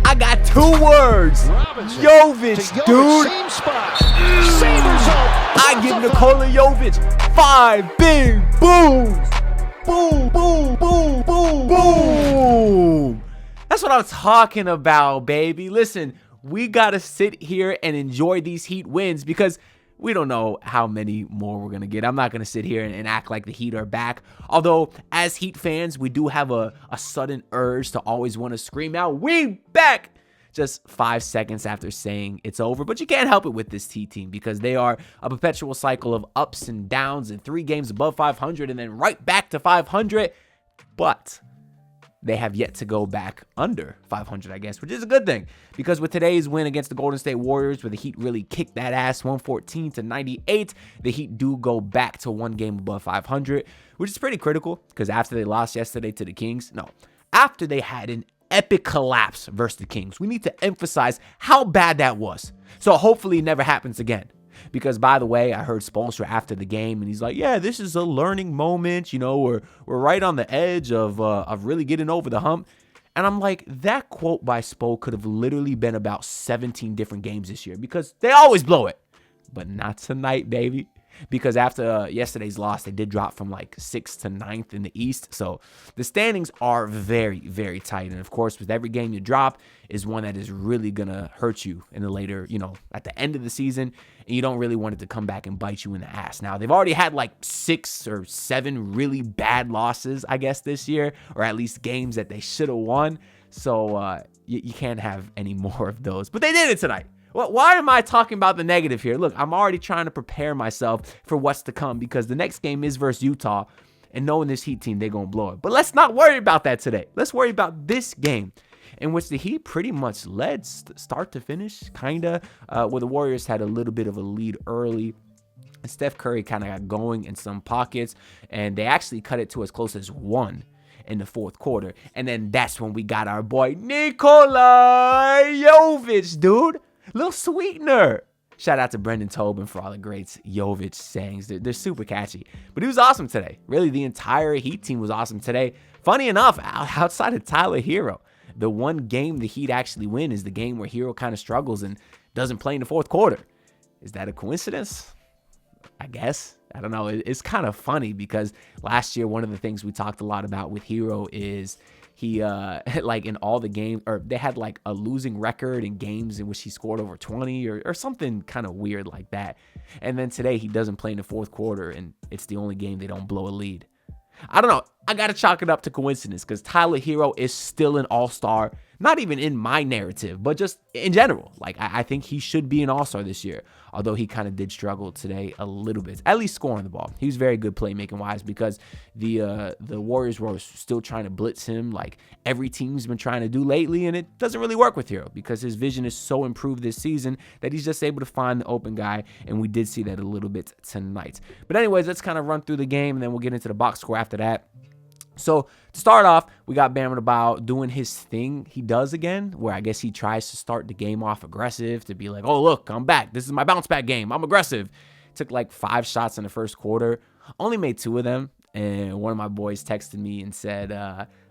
I got 2 words. Jovic, dude. Same spot. Same result. I give Nikola Jovic 5 big booms. Boom, boom, boom, boom, boom. That's what I'm talking about, baby. Listen, we got to sit here and enjoy these Heat wins because we don't know how many more we're going to get. I'm not going to sit here and act like the Heat are back. Although, as Heat fans, we do have a sudden urge to always want to scream out, "We back!" just 5 seconds after saying it's over. But you can't help it with this Heat team because they are a perpetual cycle of ups and downs and 3 games above 500 and then right back to 500. But they have yet to go back under 500, I guess, which is a good thing because with today's win against the Golden State Warriors, where the Heat really kicked that ass 114-98, the Heat do go back to 1 game above 500, which is pretty critical because after they lost yesterday to the Kings, after they had an epic collapse versus the Kings, we need to emphasize how bad that was. So hopefully it never happens again. Because, by the way, I heard Spoelstra after the game, and he's like, yeah, this is a learning moment. We're right on the edge of really getting over the hump. And I'm like, that quote by Spo could have literally been about 17 different games this year because they always blow it. But not tonight, baby. Because after yesterday's loss, they did drop from like 6th to 9th in the East. So the standings are very, very tight. And of course, with every game you drop is one that is really going to hurt you in the later, at the end of the season. And you don't really want it to come back and bite you in the ass. Now, they've already had like 6 or 7 really bad losses, I guess, this year, or at least games that they should have won. So you can't have any more of those. But they did it tonight. Well, why am I talking about the negative here? Look, I'm already trying to prepare myself for what's to come because the next game is versus Utah, and knowing this Heat team, they're going to blow it. But let's not worry about that today. Let's worry about this game in which the Heat pretty much led start to finish, kind of, where the Warriors had a little bit of a lead early. And Steph Curry kind of got going in some pockets, and they actually cut it to as close as 1 in the 4th quarter. And then that's when we got our boy Nikola Jovic, dude. Little sweetener. Shout out to Brendan Tobin for all the great Jovic sayings. They're super catchy. But he was awesome today. Really, the entire Heat team was awesome today. Funny enough, outside of Tyler Hero, the one game the Heat actually win is the game where Hero kind of struggles and doesn't play in the 4th quarter. Is that a coincidence? I guess. I don't know. It's kind of funny because last year, one of the things we talked a lot about with Hero is he, like in all the games, or they had like a losing record in games in which he scored over 20 or something kind of weird like that. And then today he doesn't play in the 4th quarter and it's the only game they don't blow a lead. I don't know. I got to chalk it up to coincidence because Tyler Hero is still an all-star, not even in my narrative, but just in general. Like, I think he should be an all-star this year, although he kind of did struggle today a little bit, at least scoring the ball. He was very good playmaking-wise because the Warriors were still trying to blitz him like every team's been trying to do lately, and it doesn't really work with Hero because his vision is so improved this season that he's just able to find the open guy, and we did see that a little bit tonight. But anyways, let's kind of run through the game, and then we'll get into the box score after that. So to start off, we got Bam Adebayo doing his thing he does again, where I guess he tries to start the game off aggressive to be like, oh, look, I'm back. This is my bounce back game. I'm aggressive. Took like 5 shots in the 1st quarter. Only made 2 of them. And one of my boys texted me and said,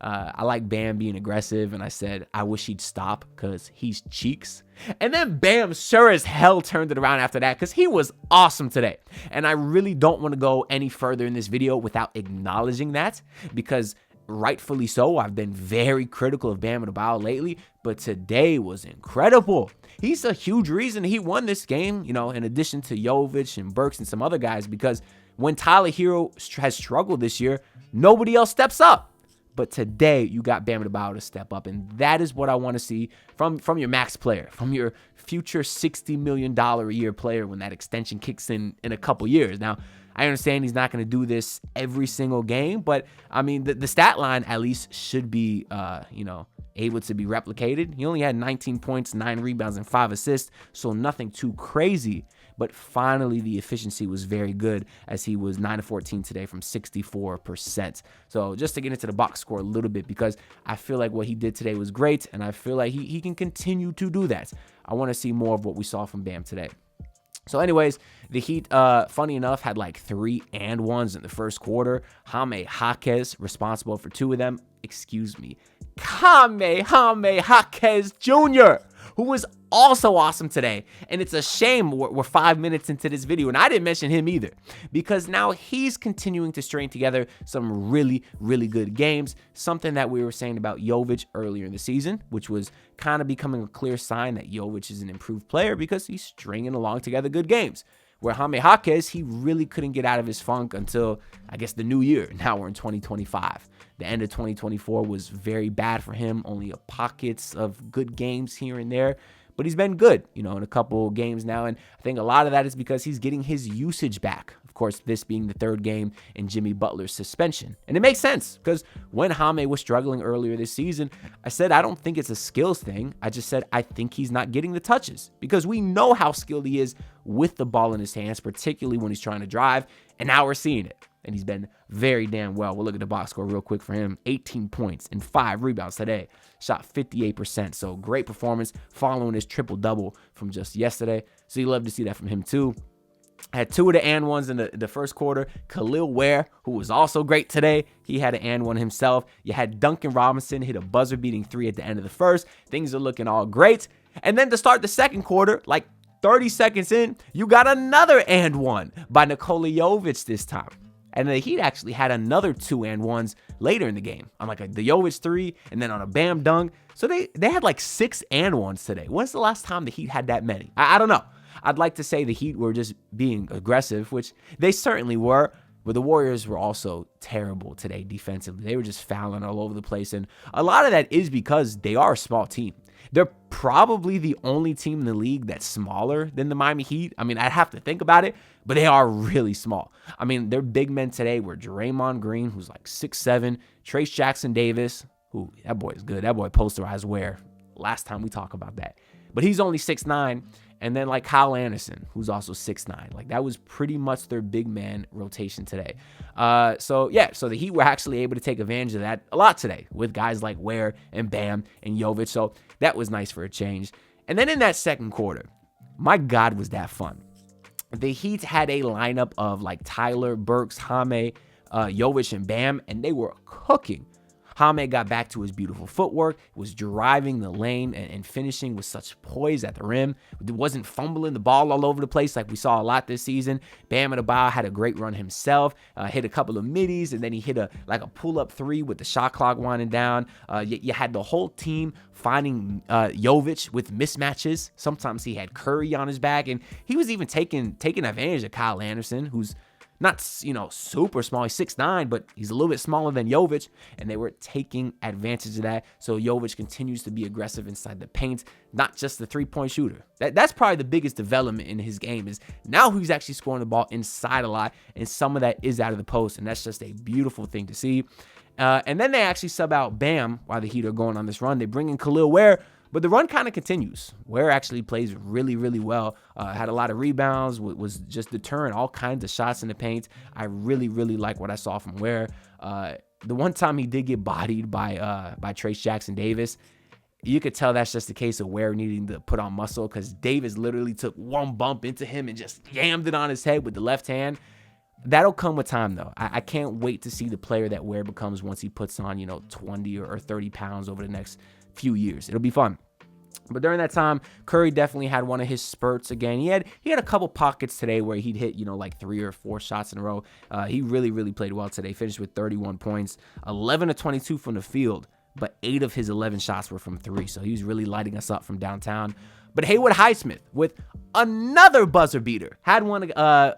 I like Bam being aggressive. And I said, I wish he'd stop because he's cheeks. And then Bam sure as hell turned it around after that because he was awesome today. And I really don't want to go any further in this video without acknowledging that because rightfully so, I've been very critical of Bam Adebayo lately, but today was incredible. He's a huge reason he won this game, in addition to Jovic and Burks and some other guys, because when Tyler Hero has struggled this year, nobody else steps up. But today, you got Bam Adebayo to step up, and that is what I want to see from your max player, from your future $60 million a year player when that extension kicks in a couple years. Now, I understand he's not going to do this every single game, but, I mean, the stat line at least should be, able to be replicated. He only had 19 points, 9 rebounds, and 5 assists, so nothing too crazy. But finally, the efficiency was very good as he was 9-14 today from 64%. So just to get into the box score a little bit, because I feel like what he did today was great, and I feel like he can continue to do that. I want to see more of what we saw from Bam today. So anyways, the Heat, funny enough, had like 3 and 1s in the 1st quarter. Jaime Jaquez responsible for 2 of them. Jaquez Jr., who was also awesome today. And it's a shame we're 5 minutes into this video, and I didn't mention him either, because now he's continuing to string together some really, really good games, something that we were saying about Jovic earlier in the season, which was kind of becoming a clear sign that Jovic is an improved player because he's stringing along together good games. Where Jaquez, he really couldn't get out of his funk until, I guess, the new year. Now we're in 2025. The end of 2024 was very bad for him. Only pockets of good games here and there. But he's been good, in a couple games now. And I think a lot of that is because he's getting his usage back. Of course, this being the third game in Jimmy Butler's suspension. And it makes sense because when Jaime was struggling earlier this season, I said I don't think it's a skills thing. I just said I think he's not getting the touches because we know how skilled he is with the ball in his hands, particularly when he's trying to drive. And now we're seeing it. And he's been very damn well. We'll look at the box score real quick for him. 18 points and 5 rebounds today. Shot 58%. So great performance following his triple-double from just yesterday. So you love to see that from him too. Had 2 of the and ones in the first quarter. Khalil Ware, who was also great today, he had an and one himself. You had Duncan Robinson hit a buzzer-beating 3 at the end of the first. Things are looking all great. And then to start the second quarter, like 30 seconds in, you got another and one by Nikola Jovic this time. And the Heat actually had another 2 and ones later in the game on like the Jovic 3 and then on a Bam dunk. So they had like 6 and ones today. When's the last time the Heat had that many? I don't know. I'd like to say the Heat were just being aggressive, which they certainly were. But the Warriors were also terrible today defensively. They were just fouling all over the place. And a lot of that is because they are a small team. They're probably the only team in the league that's smaller than the Miami Heat. I mean, I'd have to think about it, but they are really small. I mean, their big men today were Draymond Green, who's like 6'7", Trace Jackson-Davis, who, that boy is good. That boy posterized Ware. Last time we talked about that. But he's only 6'9", and then like Kyle Anderson, who's also 6'9". Like that was pretty much their big man rotation today. So the Heat were actually able to take advantage of that a lot today with guys like Ware and Bam and Jovic. So that was nice for a change. And then in that second quarter, my God, was that fun. The Heat had a lineup of like Tyler, Burks, Jaime, Jovic, and Bam, and they were cooking. Jaime got back to his beautiful footwork, was driving the lane and finishing with such poise at the rim. Wasn't fumbling the ball all over the place like we saw a lot this season. Bam Adebayo had a great run himself, hit a couple of middies, and then he hit a pull-up 3 with the shot clock winding down. You had the whole team finding Jovic with mismatches. Sometimes he had Curry on his back, and he was even taking advantage of Kyle Anderson, who's not, super small. He's 6'9", but he's a little bit smaller than Jovic, and they were taking advantage of that. So Jovic continues to be aggressive inside the paint, not just the three-point shooter. That's probably the biggest development in his game is now he's actually scoring the ball inside a lot, and some of that is out of the post, and that's just a beautiful thing to see. And then they actually sub out Bam while the Heat are going on this run. They bring in Khalil Ware, but the run kind of continues. Ware actually plays really, really well. Had a lot of rebounds, was just deterring all kinds of shots in the paint. I really, really like what I saw from Ware. The one time he did get bodied by Trace Jackson-Davis, you could tell that's just a case of Ware needing to put on muscle because Davis literally took one bump into him and just yammed it on his head with the left hand. That'll come with time, though. I can't wait to see the player that Ware becomes once he puts on, 20 or 30 pounds over the next few years. It'll be fun. But during that time, Curry definitely had one of his spurts again. He had a couple pockets today where he'd hit, like 3 or 4 shots in a row. He really, really played well today. Finished with 31 points, 11 of 22 from the field, but 8 of his 11 shots were from 3. So he was really lighting us up from downtown. But Haywood Highsmith with another buzzer beater. Had one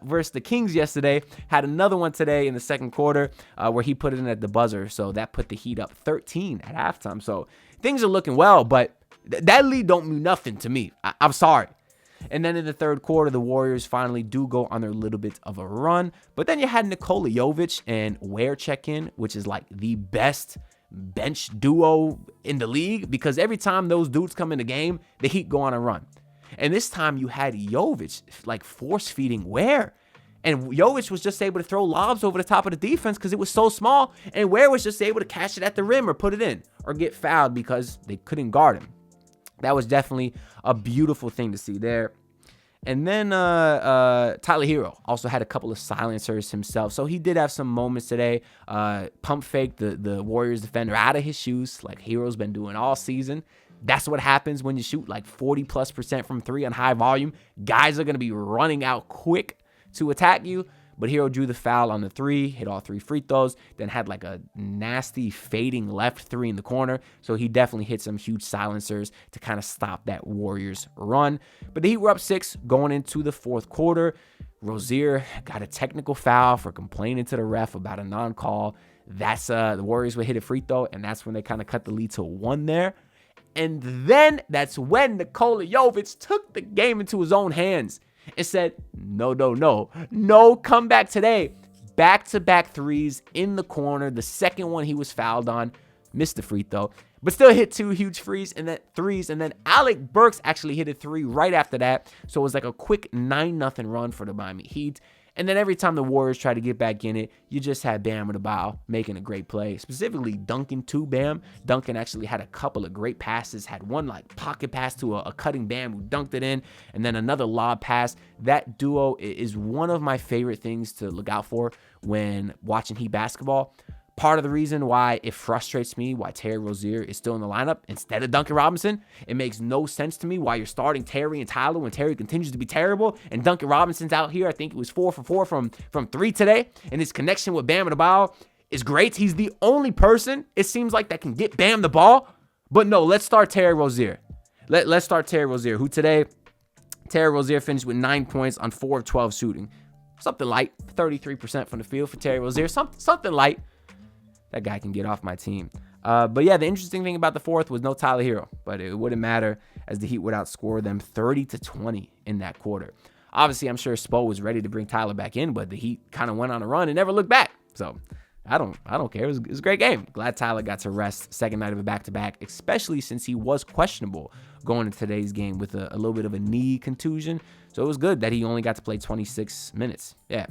versus the Kings yesterday. Had another one today in the second quarter where he put it in at the buzzer. So that put the Heat up 13 at halftime. So things are looking well, but that lead don't mean nothing to me. I'm sorry. And then in the third quarter, the Warriors finally do go on their little bit of a run. But then you had Nikola Jovic and Ware check in, which is like the best bench duo in the league because every time those dudes come in the game, the Heat go on a run. And this time you had Jovic like force feeding Ware. And Jovic was just able to throw lobs over the top of the defense because it was so small. And Ware was just able to catch it at the rim or put it in or get fouled because they couldn't guard him. That was definitely a beautiful thing to see there. And then Tyler Hero also had a couple of silencers himself. So he did have some moments today. Pump fake the Warriors defender out of his shoes, like Hero's been doing all season. That's what happens when you shoot like 40+% from three on high volume. Guys are going to be running out quick to attack you. But Hero drew the foul on the three, hit all 3 free throws, then had like a nasty fading left three in the corner. So he definitely hit some huge silencers to kind of stop that Warriors run. But the Heat were up 6 going into the fourth quarter. Rozier got a technical foul for complaining to the ref about a non-call. That's the Warriors would hit a free throw, and that's when they kind of cut the lead to 1 there. And then that's when Nikola Jovic took the game into his own hands and said, no comeback today. Back-to-back threes in the corner. The second one he was fouled on, missed the free throw, but still hit 2 huge threes. And then Alec Burks actually hit a 3 right after that. So it was like a quick 9-0 run for the Miami Heat. And then every time the Warriors tried to get back in it, you just had Bam Adebayo making a great play, specifically Duncan to Bam. Duncan actually had a couple of great passes, had one like pocket pass to a cutting Bam who dunked it in, and then another lob pass. That duo is one of my favorite things to look out for when watching Heat basketball. Part of the reason why it frustrates me why Terry Rozier is still in the lineup instead of Duncan Robinson. It makes no sense to me why you're starting Terry and Tyler when Terry continues to be terrible and Duncan Robinson's out here. I think it was 4 for 4 from 3 today, and his connection with Bam Adebayo is great. He's the only person, it seems like, that can get Bam the ball. But no, let's start Terry Rozier. Let's start Terry Rozier, who today, Terry Rozier finished with 9 points on 4 of 12 shooting. Something light, 33% from the field for Terry Rozier. Something light. That guy can get off my team. But yeah, the interesting thing about the fourth was no Tyler Hero, but it wouldn't matter as the Heat would outscore them 30-20 in that quarter. Obviously, I'm sure Spo was ready to bring Tyler back in, but the Heat kind of went on a run and never looked back. So I don't care. It was a great game. Glad Tyler got to rest second night of a back-to-back, especially since he was questionable going into today's game with a little bit of a knee contusion. So it was good that he only got to play 26 minutes. Yeah.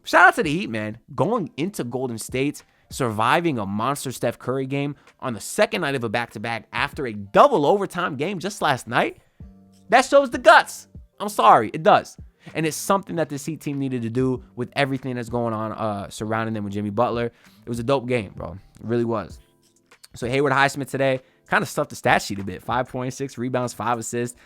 Shout out to the Heat, man. Going into Golden State, surviving a monster Steph Curry game on the second night of a back-to-back after a double overtime game just last night, that shows the guts. I'm sorry, it does. And it's something that this Heat team needed to do with everything that's going on surrounding them with Jimmy Butler. It was a dope game, bro. It really was. So Hayward Highsmith today kind of stuffed the stat sheet a bit. 5.6 rebounds, 5 assists.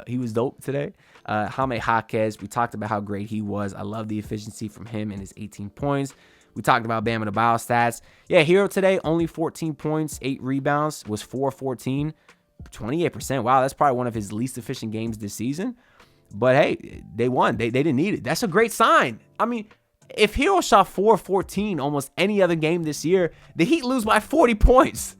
He was dope today. Jaime Jaquez, we talked about how great he was. I love the efficiency from him and his 18 points. We talked about Bam Adebayo stats. Yeah, Hero today, only 14 points, 8 rebounds, was 4-14, 28%. Wow, that's probably one of his least efficient games this season. But hey, they won. They didn't need it. That's a great sign. I mean, if Hero shot 4-14 almost any other game this year, the Heat lose by 40 points.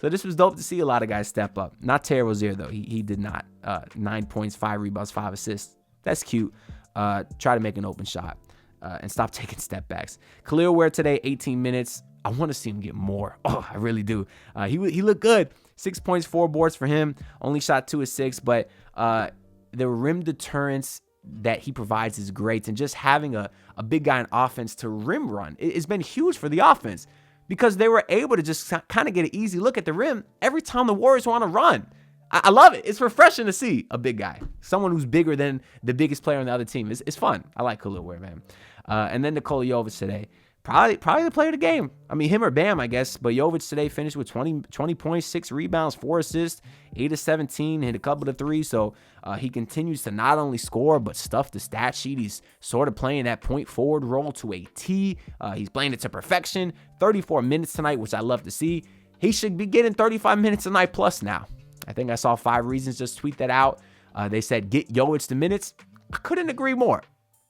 So this was dope to see a lot of guys step up. Not Terry Rozier, though. He did not. 9 points, 5 rebounds, 5 assists. That's cute. Try to make an open shot. And stop taking step backs. Khalil Ware today, 18 minutes. I want to see him get more. Oh, I really do. He looked good. 6 points, 4 boards for him. Only shot 2 of 6, but the rim deterrence that he provides is great. And just having a big guy in offense to rim run, it's been huge for the offense because they were able to just kind of get an easy look at the rim every time the Warriors want to run. I love it. It's refreshing to see a big guy, someone who's bigger than the biggest player on the other team. It's fun. I like Khalil Ware, man. And then Nikola Jovic today, probably the player of the game. I mean, him or Bam, I guess. But Jovic today finished with 20 points, 6 rebounds, 4 assists, 8 of 17, hit a couple of threes. So he continues to not only score, but stuff the stat sheet. He's sort of playing that point forward role to a T. He's playing it to perfection. 34 minutes tonight, which I love to see. He should be getting 35 minutes a night plus now. I think I saw 5 Reasons just tweet that out. They said, get Jovic the minutes. I couldn't agree more.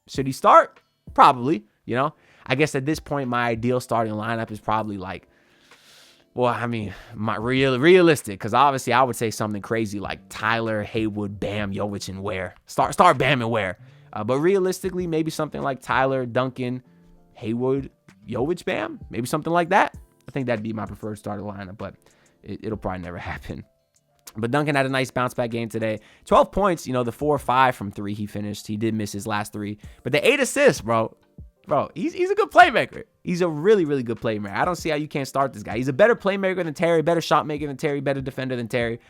Should he start? Probably, you know. I guess at this point, my ideal starting lineup is probably like, well, I mean, my realistic, because obviously I would say something crazy like Tyler, Haywood, Bam, Jovic, and Ware. Start Bam and Ware. But realistically, maybe something like Tyler, Duncan, Haywood, Jovic, Bam. Maybe something like that. I think that'd be my preferred starting lineup, but it'll probably never happen. But Duncan had a nice bounce-back game today. 12 points, you know, the 4-5 from 3 he finished. He did miss his last 3. But the 8 assists, bro, he's a good playmaker. He's a really, really good playmaker. I don't see how you can't start this guy. He's a better playmaker than Terry, better shot maker than Terry, better defender than Terry,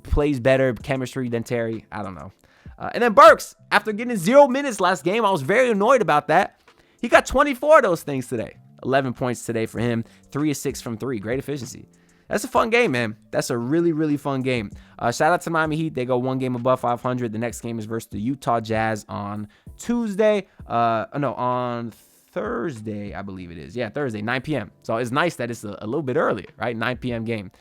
plays better chemistry than Terry. I don't know. And then Burks, after getting 0 minutes last game, I was very annoyed about that. He got 24 of those things today. 11 points today for him. 3 of 6 from 3. Great efficiency. That's a fun game, man. That's a really, really fun game. Shout out to Miami Heat. They go one game above 500. The next game is versus the Utah Jazz on Tuesday. On Thursday, I believe it is. Yeah, Thursday, 9 p.m. So it's nice that it's a little bit earlier, right? 9 p.m. game.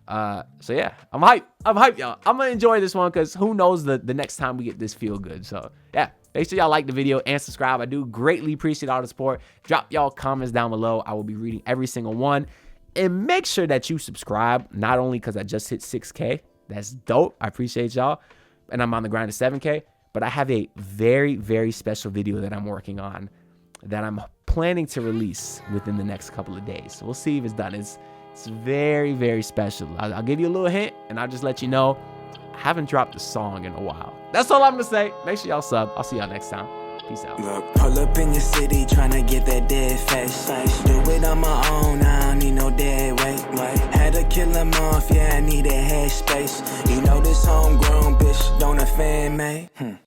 So yeah, I'm hyped, y'all. I'm gonna enjoy this one because who knows the next time we get this feel good. So yeah, make sure y'all like the video and subscribe. I do greatly appreciate all the support. Drop y'all comments down below. I will be reading every single one. And make sure that you subscribe, not only because I just hit 6K. That's dope. I appreciate y'all. And I'm on the grind to 7K. But I have a very, very special video that I'm working on that I'm planning to release within the next couple of days. So we'll see if it's done. It's very, very special. I'll give you a little hint, and I'll just let you know I haven't dropped a song in a while. That's all I'm going to say. Make sure y'all sub. I'll see y'all next time. Peace out. Look, pull up in your city, tryna get that dead face. Do it on my own, I don't need no dead weight. Had to kill him off, yeah, I need a head space. You know this homegrown bitch don't offend me.